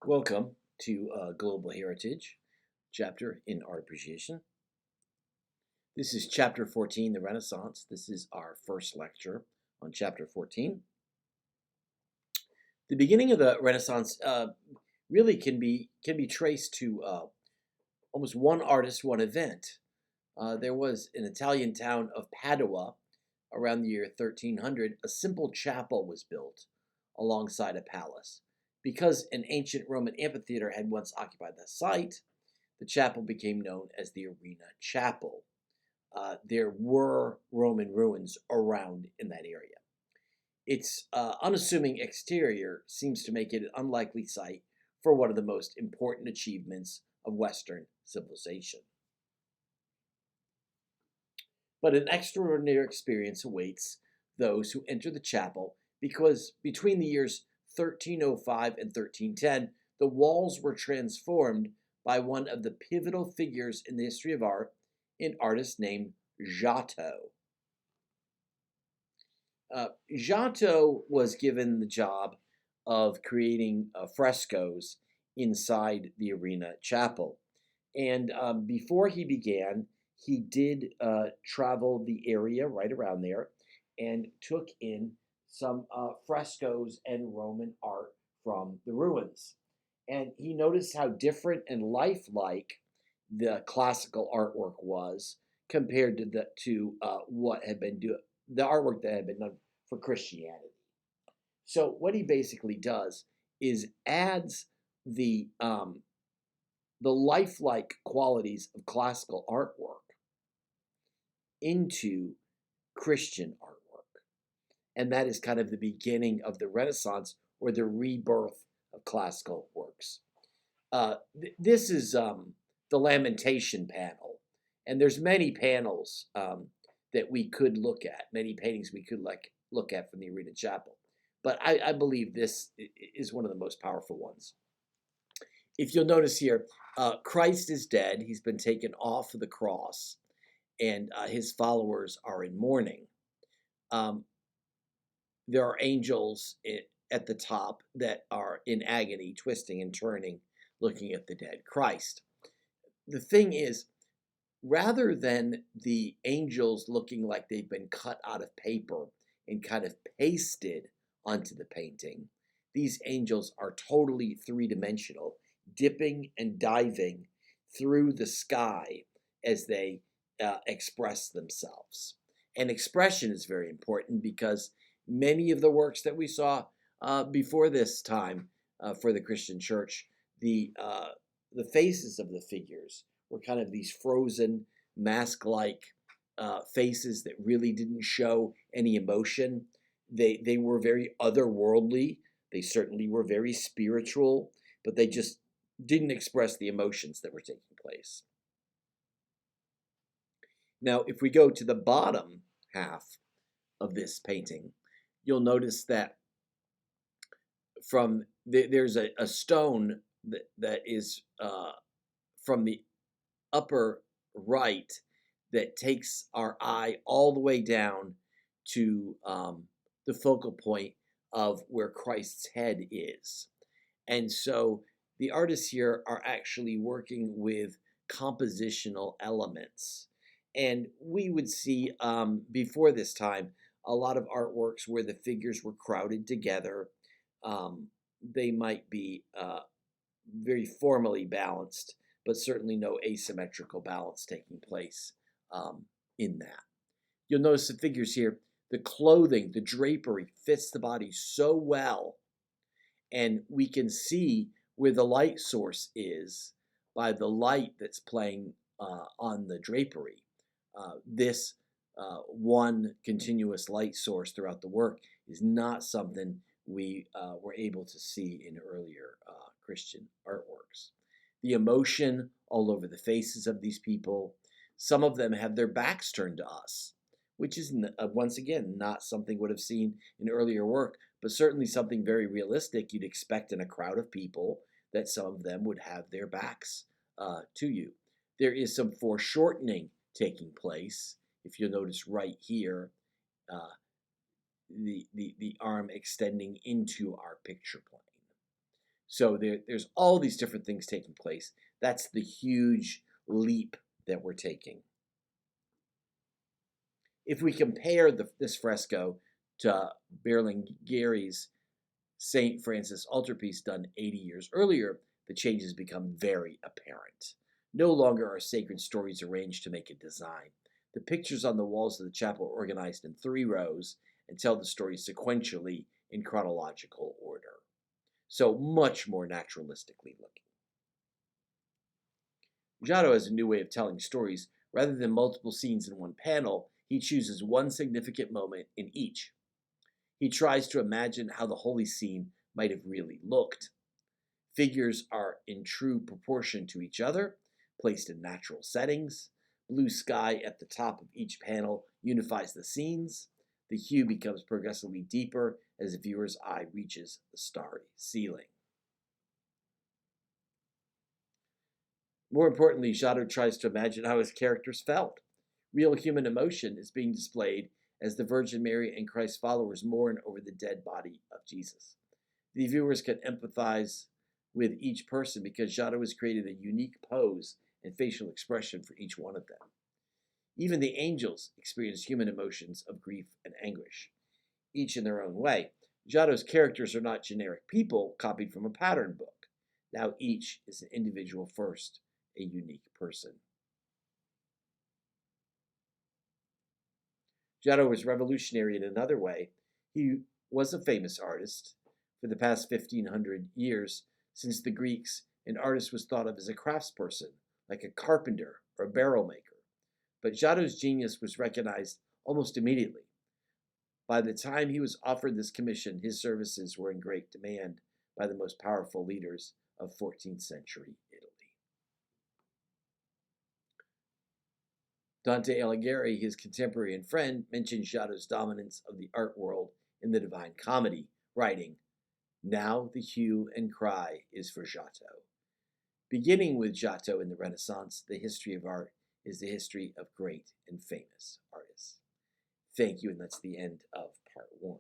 Welcome to Global Heritage chapter in Art Appreciation. This is chapter 14, the Renaissance. This is our first lecture on chapter 14. The beginning of the Renaissance really can be traced to almost one artist, one event. There was an Italian town of Padua around the year 1300. A simple chapel was built alongside a palace. Because an ancient Roman amphitheater had once occupied the site, the chapel became known as the Arena Chapel. There were Roman ruins around in that area. Its unassuming exterior seems to make it an unlikely site for one of the most important achievements of Western civilization. But an extraordinary experience awaits those who enter the chapel because between the years 1305 and 1310, the walls were transformed by one of the pivotal figures in the history of art, an artist named Giotto. Giotto was given the job of creating frescoes inside the Arena Chapel. And before he began, he did travel the area right around there and took in some frescoes and Roman art from the ruins. And he noticed how different and lifelike the classical artwork was compared to what had been the artwork that had been done for Christianity. So what he basically does is adds the lifelike qualities of classical artwork into Christian artwork. And that is kind of the beginning of the Renaissance or the rebirth of classical works. This is the Lamentation panel. And there's many panels that we could look at, many paintings we could look at from the Arena Chapel. But I believe this is one of the most powerful ones. If you'll notice here, Christ is dead. He's been taken off of the cross, and his followers are in mourning. There are angels at the top that are in agony, twisting and turning, looking at the dead Christ. The thing is, rather than the angels looking like they've been cut out of paper and kind of pasted onto the painting, these angels are totally three-dimensional, dipping and diving through the sky as they express themselves. And expression is very important because many of the works that we saw before this time for the Christian church, the faces of the figures were kind of these frozen, mask-like faces that really didn't show any emotion. They were very otherworldly. They certainly were very spiritual, but they just didn't express the emotions that were taking place. Now, if we go to the bottom half of this painting, you'll notice that there's a stone that is from the upper right that takes our eye all the way down to the focal point of where Christ's head is. And so the artists here are actually working with compositional elements. And we would see before this time a lot of artworks where the figures were crowded together. They might be very formally balanced, but certainly no asymmetrical balance taking place in that. You'll notice the figures here, the clothing, the drapery fits the body so well. And we can see where the light source is by the light that's playing on the drapery. This one continuous light source throughout the work is not something we were able to see in earlier Christian artworks. The emotion all over the faces of these people. Some of them have their backs turned to us, which is once again not something we would have seen in earlier work, but certainly something very realistic. You'd expect in a crowd of people that some of them would have their backs to you. There is some foreshortening taking place. If you'll notice right here, the arm extending into our picture plane. So there's all these different things taking place. That's the huge leap that we're taking. If we compare this fresco to Berlinghieri's St. Francis altarpiece done 80 years earlier, the changes become very apparent. No longer are sacred stories arranged to make a design. The pictures on the walls of the chapel are organized in 3 rows and tell the story sequentially in chronological order. So much more naturalistically looking. Giotto has a new way of telling stories. Rather than multiple scenes in one panel, he chooses one significant moment in each. He tries to imagine how the holy scene might have really looked. Figures are in true proportion to each other, placed in natural settings. Blue sky at the top of each panel unifies the scenes. The hue becomes progressively deeper as the viewer's eye reaches the starry ceiling. More importantly, Giotto tries to imagine how his characters felt. Real human emotion is being displayed as the Virgin Mary and Christ's followers mourn over the dead body of Jesus. The viewers can empathize with each person because Giotto has created a unique pose and facial expression for each one of them. Even the angels experience human emotions of grief and anguish, each in their own way. Giotto's characters are not generic people copied from a pattern book. Now each is an individual first, a unique person. Giotto was revolutionary in another way. He was a famous artist. For the past 1,500 years, since the Greeks, an artist was thought of as a craftsperson, like a carpenter or a barrel maker. But Giotto's genius was recognized almost immediately. By the time he was offered this commission, his services were in great demand by the most powerful leaders of 14th century Italy. Dante Alighieri, his contemporary and friend, mentioned Giotto's dominance of the art world in the Divine Comedy, writing, "Now the hue and cry is for Giotto." Beginning with Giotto in the Renaissance, the history of art is the history of great and famous artists. Thank you, and that's the end of part 1.